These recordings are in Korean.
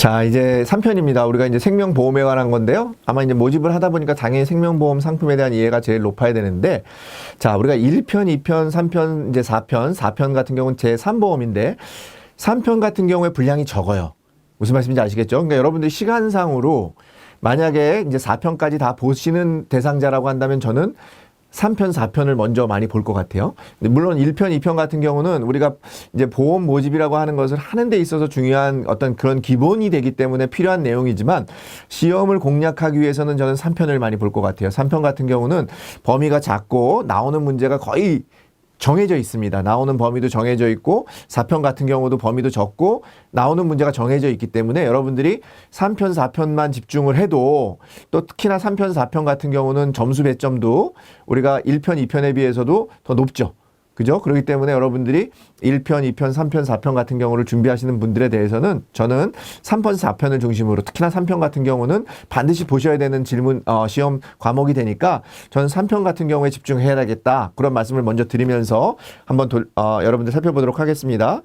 자, 이제 3편입니다. 우리가 이제 생명보험에 관한 건데요. 아마 이제 모집을 하다 보니까 당연히 생명보험 상품에 대한 이해가 제일 높아야 되는데, 자, 우리가 1편, 2편, 3편, 이제 4편 같은 경우는 제3보험인데, 3편 같은 경우에 분량이 적어요. 무슨 말씀인지 아시겠죠? 그러니까 여러분들 시간상으로 만약에 이제 4편까지 다 보시는 대상자라고 한다면 저는 3편, 4편을 먼저 많이 볼 것 같아요. 물론 1편, 2편 같은 경우는 우리가 이제 보험 모집이라고 하는 것을 하는 데 있어서 중요한 어떤 그런 기본이 되기 때문에 필요한 내용이지만 시험을 공략하기 위해서는 저는 3편을 많이 볼 것 같아요. 3편 같은 경우는 범위가 작고 나오는 문제가 거의 정해져 있습니다. 나오는 범위도 정해져 있고 4편 같은 경우도 범위도 적고 나오는 문제가 정해져 있기 때문에 여러분들이 3편, 4편만 집중을 해도 또 특히나 3편, 4편 같은 경우는 점수 배점도 우리가 1편, 2편에 비해서도 더 높죠. 그죠? 그렇기 때문에 여러분들이 1편, 2편, 3편, 4편 같은 경우를 준비하시는 분들에 대해서는 저는 3편, 4편을 중심으로 특히나 3편 같은 경우는 반드시 보셔야 되는 시험 과목이 되니까 저는 3편 같은 경우에 집중해야 되겠다. 그런 말씀을 먼저 드리면서 한번 여러분들 살펴보도록 하겠습니다.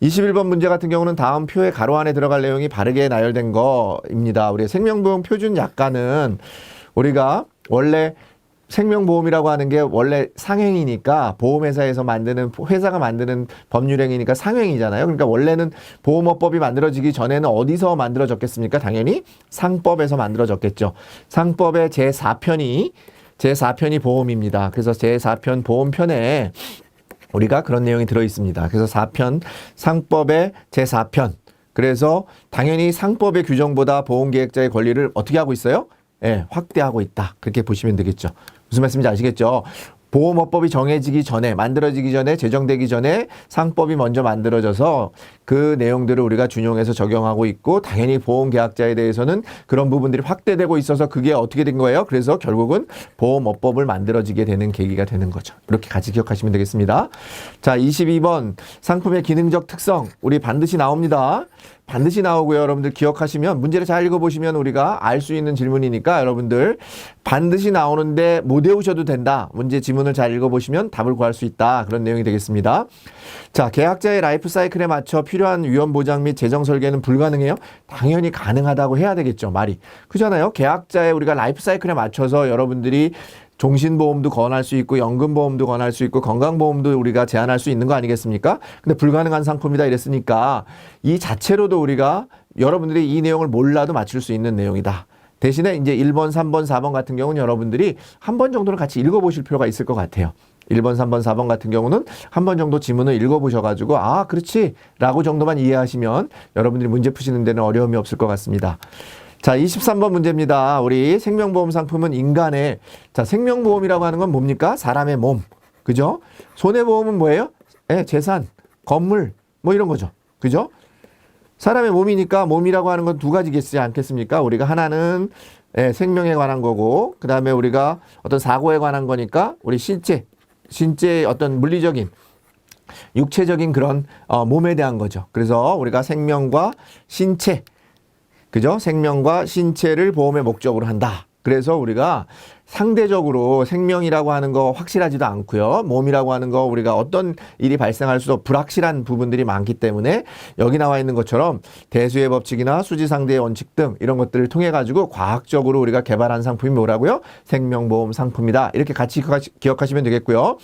21번 문제 같은 경우는 다음 표의 가로 안에 들어갈 내용이 바르게 나열된 거입니다. 우리 생명보험 표준 약관은 우리가 원래 생명보험이라고 하는 게 원래 상행이니까 보험회사에서 만드는 회사가 만드는 법률행위니까 상행이잖아요. 그러니까 원래는 보험업법이 만들어지기 전에는 어디서 만들어졌겠습니까? 당연히 상법에서 만들어졌겠죠. 상법의 제4편이 보험입니다. 그래서 제4편 보험편에 우리가 그런 내용이 들어 있습니다. 그래서 4편 상법의 제4편. 그래서 당연히 상법의 규정보다 보험계획자의 권리를 어떻게 하고 있어요? 예, 확대하고 있다. 그렇게 보시면 되겠죠. 무슨 말씀인지 아시겠죠? 보험업법이 정해지기 전에, 만들어지기 전에, 제정되기 전에 상법이 먼저 만들어져서 그 내용들을 우리가 준용해서 적용하고 있고, 당연히 보험계약자에 대해서는 그런 부분들이 확대되고 있어서 그게 어떻게 된 거예요? 그래서 결국은 보험업법을 만들어지게 되는 계기가 되는 거죠. 이렇게 같이 기억하시면 되겠습니다. 자, 22번 상품의 기능적 특성. 우리 반드시 나옵니다. 반드시 나오고요. 여러분들 기억하시면 문제를 잘 읽어보시면 우리가 알 수 있는 질문이니까 여러분들 반드시 나오는데 못 외우셔도 된다. 문제 지문을 잘 읽어보시면 답을 구할 수 있다. 그런 내용이 되겠습니다. 자, 계약자의 라이프 사이클에 맞춰 필요한 위험 보장 및 재정 설계는 불가능해요? 당연히 가능하다고 해야 되겠죠. 말이. 그잖아요. 계약자의 우리가 라이프 사이클에 맞춰서 여러분들이 종신보험도 권할 수 있고 연금보험도 권할 수 있고 건강보험도 우리가 제한할 수 있는 거 아니겠습니까? 근데 불가능한 상품이다 이랬으니까 이 자체로도 우리가 여러분들이 이 내용을 몰라도 맞출 수 있는 내용이다. 대신에 이제 1번, 3번, 4번 같은 경우는 여러분들이 한 번 정도는 같이 읽어보실 필요가 있을 것 같아요. 1번, 3번, 4번 같은 경우는 한 번 정도 지문을 읽어보셔가지고 아 그렇지 라고 정도만 이해하시면 여러분들이 문제 푸시는 데는 어려움이 없을 것 같습니다. 자, 23번 문제입니다. 우리 생명보험 상품은 인간의, 자, 생명보험이라고 하는 건 뭡니까? 사람의 몸. 그죠? 손해보험은 뭐예요? 예, 재산, 건물, 뭐 이런 거죠. 그죠? 사람의 몸이니까 몸이라고 하는 건 두 가지겠지 않겠습니까? 우리가 하나는 예, 생명에 관한 거고, 그 다음에 우리가 어떤 사고에 관한 거니까 우리 신체의 어떤 물리적인, 육체적인 그런 몸에 대한 거죠. 그래서 우리가 생명과 신체, 그죠? 생명과 신체를 보험의 목적으로 한다. 그래서 우리가 상대적으로 생명이라고 하는 거 확실하지도 않고요. 몸이라고 하는 거 우리가 어떤 일이 발생할 수도 불확실한 부분들이 많기 때문에 여기 나와 있는 것처럼 대수의 법칙이나 수지상대의 원칙 등 이런 것들을 통해 가지고 과학적으로 우리가 개발한 상품이 뭐라고요? 생명보험 상품이다. 이렇게 같이 기억하시면 되겠고요.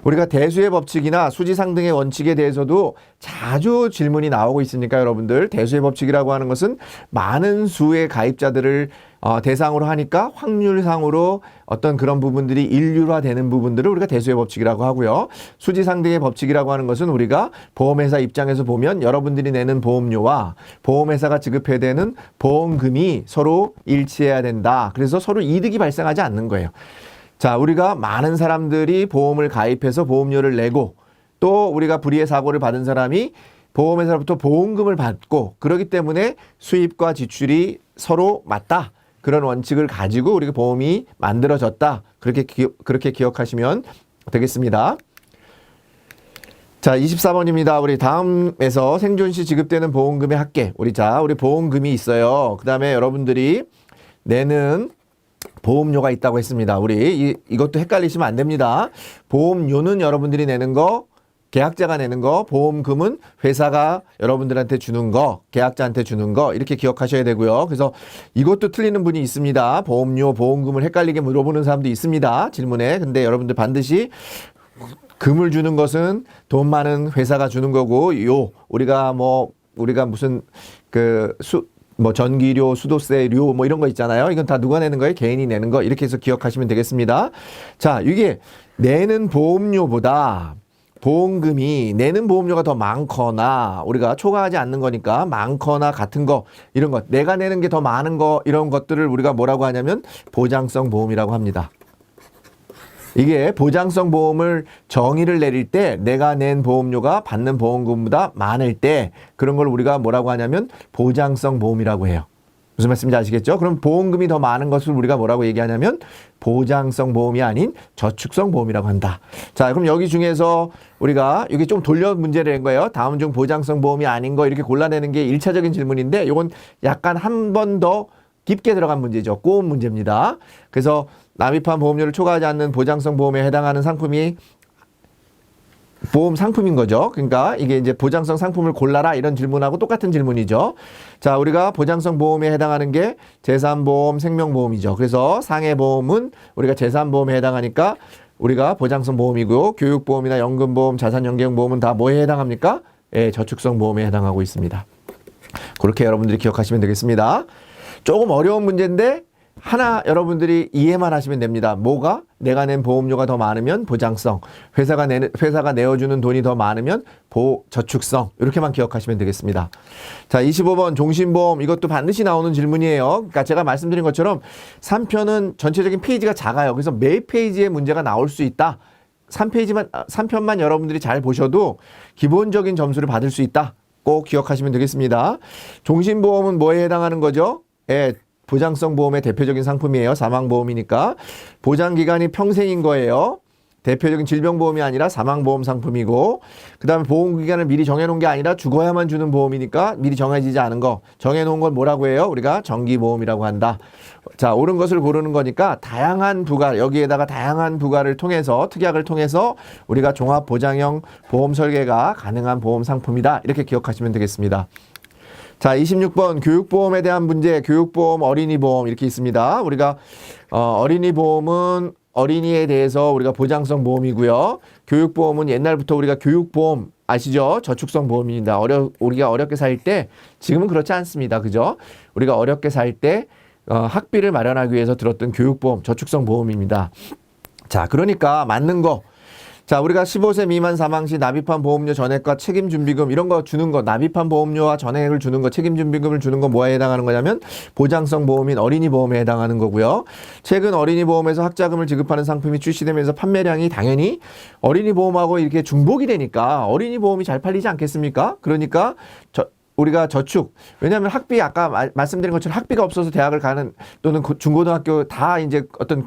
우리가 대수의 법칙이나 수지상 등의 원칙에 대해서도 자주 질문이 나오고 있으니까 여러분들 대수의 법칙이라고 하는 것은 많은 수의 가입자들을 대상으로 하니까 확률상으로 어떤 그런 부분들이 일률화되는 부분들을 우리가 대수의 법칙이라고 하고요. 수지상 등의 법칙이라고 하는 것은 우리가 보험회사 입장에서 보면 여러분들이 내는 보험료와 보험회사가 지급해야 되는 보험금이 서로 일치해야 된다. 그래서 서로 이득이 발생하지 않는 거예요. 자, 우리가 많은 사람들이 보험을 가입해서 보험료를 내고 또 우리가 불의의 사고를 받은 사람이 보험회사로부터 보험금을 받고 그렇기 때문에 수입과 지출이 서로 맞다. 그런 원칙을 가지고 우리가 보험이 만들어졌다. 그렇게 기억하시면 되겠습니다. 자, 24번입니다. 우리 다음에서 생존 시 지급되는 보험금의 합계. 우리 보험금이 있어요. 그 다음에 여러분들이 내는 보험료가 있다고 했습니다. 우리 이것도 헷갈리시면 안 됩니다. 보험료는 여러분들이 내는 거 계약자가 내는 거, 보험금은 회사가 여러분들한테 주는 거, 계약자한테 주는 거 이렇게 기억하셔야 되고요. 그래서 이것도 틀리는 분이 있습니다. 보험료, 보험금을 헷갈리게 물어보는 사람도 있습니다. 질문에. 근데 여러분들 반드시 금을 주는 것은 돈 많은 회사가 주는 거고, 우리가 무슨 전기료, 수도세료 이런 거 있잖아요. 이건 다 누가 내는 거예요? 개인이 내는 거. 이렇게 해서 기억하시면 되겠습니다. 자, 이게 내는 보험료보다 보험금이 내는 보험료가 더 많거나 우리가 초과하지 않는 거니까 많거나 같은 거 이런 것 내가 내는 게 더 많은 거 이런 것들을 우리가 뭐라고 하냐면 보장성 보험이라고 합니다. 이게 보장성 보험을 정의를 내릴 때 내가 낸 보험료가 받는 보험금보다 많을 때 그런 걸 우리가 뭐라고 하냐면 보장성 보험이라고 해요. 무슨 말씀인지 아시겠죠? 그럼 보험금이 더 많은 것을 우리가 뭐라고 얘기하냐면 보장성 보험이 아닌 저축성 보험이라고 한다. 자, 그럼 여기 중에서 우리가 이게 좀 돌려 문제를 낸 거예요. 다음 중 보장성 보험이 아닌 거 이렇게 골라내는 게 1차적인 질문인데 이건 약간 한 번 더 깊게 들어간 문제죠. 꼬운 문제입니다. 그래서 납입한 보험료를 초과하지 않는 보장성 보험에 해당하는 상품이 보험 상품인 거죠. 그러니까 이게 이제 보장성 상품을 골라라 이런 질문하고 똑같은 질문이죠. 자, 우리가 보장성 보험에 해당하는 게 재산보험, 생명보험이죠. 그래서 상해보험은 우리가 재산보험에 해당하니까 우리가 보장성 보험이고 교육보험이나 연금보험, 자산연계보험은 다 뭐에 해당합니까? 예, 저축성 보험에 해당하고 있습니다. 그렇게 여러분들이 기억하시면 되겠습니다. 조금 어려운 문제인데 하나 여러분들이 이해만 하시면 됩니다. 뭐가? 내가 낸 보험료가 더 많으면 보장성, 회사가 내어주는 돈이 더 많으면 저축성 이렇게만 기억하시면 되겠습니다. 자, 25번 종신보험 이것도 반드시 나오는 질문이에요. 그러니까 제가 말씀드린 것처럼 3편은 전체적인 페이지가 작아요. 그래서 매 페이지에 문제가 나올 수 있다. 3편만 여러분들이 잘 보셔도 기본적인 점수를 받을 수 있다. 꼭 기억하시면 되겠습니다. 종신보험은 뭐에 해당하는 거죠? 예, 보장성 보험의 대표적인 상품이에요. 사망보험이니까. 보장기간이 평생인 거예요. 대표적인 질병보험이 아니라 사망보험 상품이고, 그 다음에 보험기간을 미리 정해놓은 게 아니라 죽어야만 주는 보험이니까 미리 정해지지 않은 거. 정해놓은 건 뭐라고 해요? 우리가 정기보험이라고 한다. 자, 옳은 것을 고르는 거니까 다양한 부가, 여기에다가 다양한 부가를 통해서, 특약을 통해서 우리가 종합보장형 보험 설계가 가능한 보험 상품이다. 이렇게 기억하시면 되겠습니다. 자, 26번 교육보험에 대한 문제, 교육보험, 어린이보험 이렇게 있습니다. 우리가 어린이보험은 어린이에 대해서 우리가 보장성 보험이고요. 교육보험은 옛날부터 우리가 교육보험 아시죠? 저축성 보험입니다. 우리가 어렵게 살 때, 지금은 그렇지 않습니다. 그죠? 우리가 어렵게 살 때 학비를 마련하기 위해서 들었던 교육보험, 저축성 보험입니다. 자, 그러니까 맞는 거. 자, 우리가 15세 미만 사망 시 납입한 보험료 전액과 책임준비금 이런 거 주는 거, 납입한 보험료와 전액을 주는 거, 책임준비금을 주는 건 뭐에 해당하는 거냐면 보장성 보험인 어린이 보험에 해당하는 거고요. 최근 어린이 보험에서 학자금을 지급하는 상품이 출시되면서 판매량이 당연히 어린이 보험하고 이렇게 중복이 되니까 어린이 보험이 잘 팔리지 않겠습니까? 그러니까 우리가 저축, 왜냐하면 학비 아까 말씀드린 것처럼 학비가 없어서 대학을 가는 또는 중고등학교 다 이제 어떤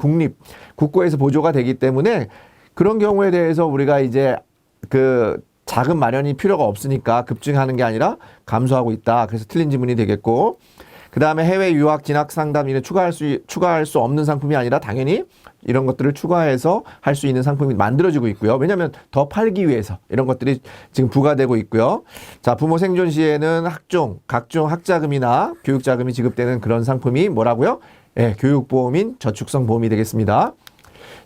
국고에서 보조가 되기 때문에 그런 경우에 대해서 우리가 이제 그 자금 마련이 필요가 없으니까 급증하는 게 아니라 감소하고 있다. 그래서 틀린 지문이 되겠고, 그 다음에 해외 유학 진학 상담 이는 추가할 수 없는 상품이 아니라 당연히 이런 것들을 추가해서 할 수 있는 상품이 만들어지고 있고요. 왜냐하면 더 팔기 위해서 이런 것들이 지금 부과되고 있고요. 자, 부모 생존 시에는 각종 학자금이나 교육자금이 지급되는 그런 상품이 뭐라고요? 예, 교육보험인 저축성 보험이 되겠습니다.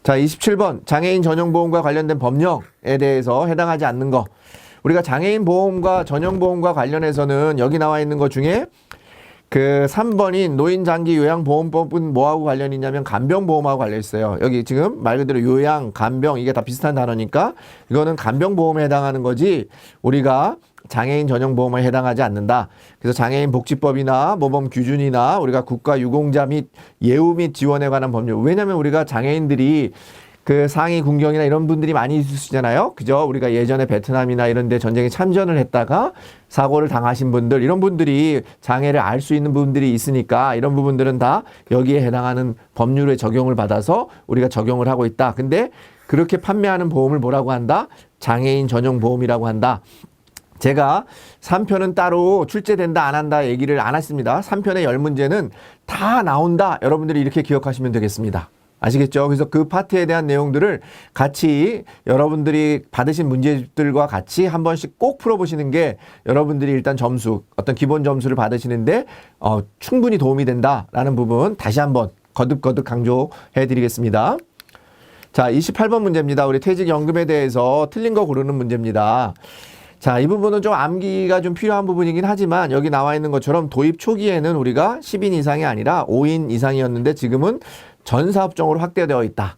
자, 27번 장애인 전용보험과 관련된 법령에 대해서 해당하지 않는 거. 우리가 장애인 보험과 전용보험과 관련해서는 여기 나와 있는 것 중에 그 3번인 노인장기요양보험법은 뭐하고 관련이 있냐면 간병보험하고 관련 있어요. 여기 지금 말 그대로 요양, 간병 이게 다 비슷한 단어니까 이거는 간병보험에 해당하는 거지 우리가 장애인 전용보험에 해당하지 않는다. 그래서 장애인 복지법이나 모범 규준이나 우리가 국가 유공자 및 예우 및 지원에 관한 법률. 왜냐하면 우리가 장애인들이 그 상위 군경이나 이런 분들이 많이 있으시잖아요. 그죠? 우리가 예전에 베트남이나 이런 데 전쟁에 참전을 했다가 사고를 당하신 분들, 이런 분들이 장애를 알 수 있는 분들이 있으니까 이런 부분들은 다 여기에 해당하는 법률의 적용을 받아서 우리가 적용을 하고 있다. 근데 그렇게 판매하는 보험을 뭐라고 한다? 장애인 전용 보험이라고 한다. 제가 3편은 따로 출제된다 안 한다 얘기를 안 했습니다. 3편의 10문제는 다 나온다. 여러분들이 이렇게 기억하시면 되겠습니다. 아시겠죠? 그래서 그 파트에 대한 내용들을 같이 여러분들이 받으신 문제집들과 같이 한 번씩 꼭 풀어보시는 게 여러분들이 일단 점수, 어떤 기본 점수를 받으시는데 충분히 도움이 된다라는 부분 다시 한번 거듭거듭 강조해 드리겠습니다. 자, 28번 문제입니다. 우리 퇴직연금에 대해서 틀린 거 고르는 문제입니다. 자, 이 부분은 좀 암기가 좀 필요한 부분이긴 하지만 여기 나와 있는 것처럼 도입 초기에는 우리가 10인 이상이 아니라 5인 이상이었는데 지금은 전 사업장으로 확대되어 있다.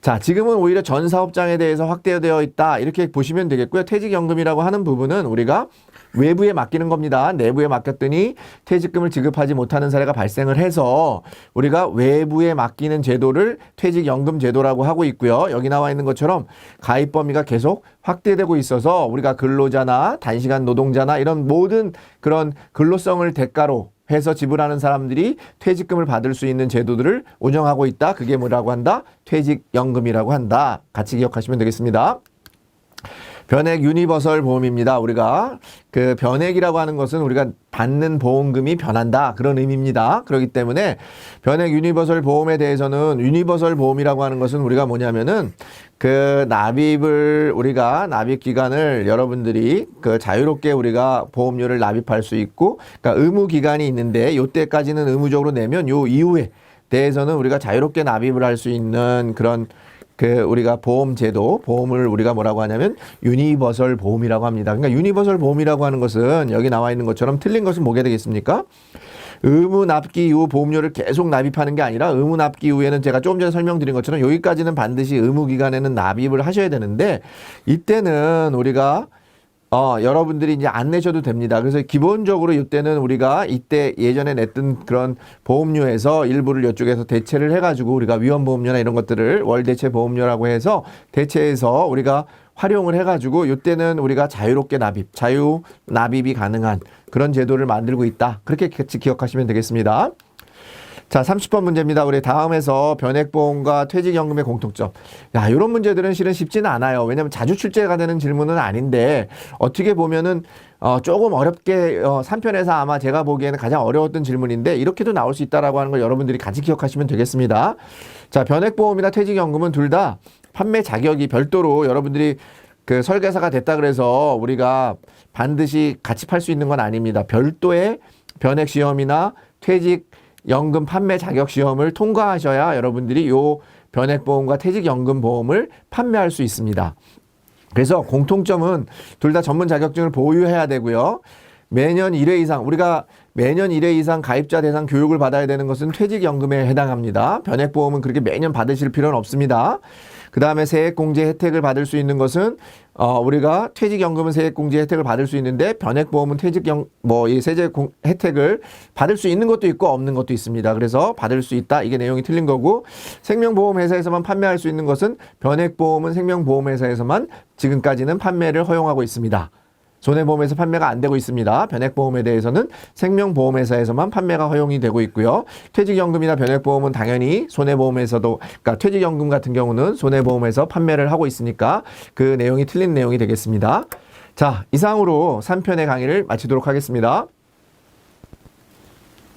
자, 지금은 오히려 전 사업장에 대해서 확대되어 있다. 이렇게 보시면 되겠고요. 퇴직연금이라고 하는 부분은 우리가 외부에 맡기는 겁니다. 내부에 맡겼더니 퇴직금을 지급하지 못하는 사례가 발생을 해서 우리가 외부에 맡기는 제도를 퇴직연금 제도라고 하고 있고요. 여기 나와 있는 것처럼 가입 범위가 계속 확대되고 있어서 우리가 근로자나 단시간 노동자나 이런 모든 그런 근로성을 대가로 해서 지불하는 사람들이 퇴직금을 받을 수 있는 제도들을 운영하고 있다. 그게 뭐라고 한다? 퇴직연금이라고 한다. 같이 기억하시면 되겠습니다. 변액 유니버설 보험입니다. 우리가 그 변액이라고 하는 것은 우리가 받는 보험금이 변한다. 그런 의미입니다. 그렇기 때문에 변액 유니버설 보험에 대해서는 유니버설 보험이라고 하는 것은 우리가 뭐냐면은 그 납입을 우리가 납입 기간을 여러분들이 그 자유롭게 우리가 보험료를 납입할 수 있고 그러니까 의무 기간이 있는데 요때까지는 의무적으로 내면 요 이후에 대해서는 우리가 자유롭게 납입을 할 수 있는 그런 그 우리가 보험 제도, 보험을 우리가 뭐라고 하냐면 유니버설 보험이라고 합니다. 그러니까 유니버설 보험이라고 하는 것은 여기 나와 있는 것처럼 틀린 것은 뭐게 되겠습니까? 의무 납기 이후 보험료를 계속 납입하는 게 아니라 의무 납기 이후에는 제가 조금 전에 설명드린 것처럼 여기까지는 반드시 의무 기간에는 납입을 하셔야 되는데 이때는 우리가 여러분들이 이제 안 내셔도 됩니다. 그래서 기본적으로 이때는 우리가 이때 예전에 냈던 그런 보험료에서 일부를 이쪽에서 대체를 해가지고 우리가 위험보험료나 이런 것들을 월대체 보험료라고 해서 대체해서 우리가 활용을 해가지고 이때는 우리가 자유롭게 납입, 자유 납입이 가능한 그런 제도를 만들고 있다. 그렇게 같이 기억하시면 되겠습니다. 자, 30번 문제입니다. 우리 다음에서 변액보험과 퇴직연금의 공통점. 야, 이런 문제들은 실은 쉽지는 않아요. 왜냐하면 자주 출제가 되는 질문은 아닌데 어떻게 보면은 조금 어렵게 3편에서 아마 제가 보기에는 가장 어려웠던 질문인데 이렇게도 나올 수 있다라고 하는 걸 여러분들이 같이 기억하시면 되겠습니다. 자, 변액보험이나 퇴직연금은 둘 다 판매 자격이 별도로 여러분들이 그 설계사가 됐다 그래서 우리가 반드시 같이 팔 수 있는 건 아닙니다. 별도의 변액 시험이나 퇴직 연금 판매 자격 시험을 통과하셔야 여러분들이 요 변액보험과 퇴직연금 보험을 판매할 수 있습니다. 그래서 공통점은 둘 다 전문 자격증을 보유해야 되고요. 매년 1회 이상 우리가 매년 1회 이상 가입자 대상 교육을 받아야 되는 것은 퇴직연금에 해당합니다. 변액보험은 그렇게 매년 받으실 필요는 없습니다. 그 다음에 세액공제 혜택을 받을 수 있는 것은 우리가 퇴직연금은 세액공제 혜택을 받을 수 있는데 변액보험은 이 세제 혜택을 받을 수 있는 것도 있고 없는 것도 있습니다. 그래서 받을 수 있다. 이게 내용이 틀린 거고 생명보험회사에서만 판매할 수 있는 것은 변액보험은 생명보험회사에서만 지금까지는 판매를 허용하고 있습니다. 손해보험에서 판매가 안 되고 있습니다. 변액보험에 대해서는 생명보험회사에서만 판매가 허용이 되고 있고요. 퇴직연금이나 변액보험은 당연히 손해보험에서도 그러니까 퇴직연금 같은 경우는 손해보험에서 판매를 하고 있으니까 그 내용이 틀린 내용이 되겠습니다. 자, 이상으로 3편의 강의를 마치도록 하겠습니다.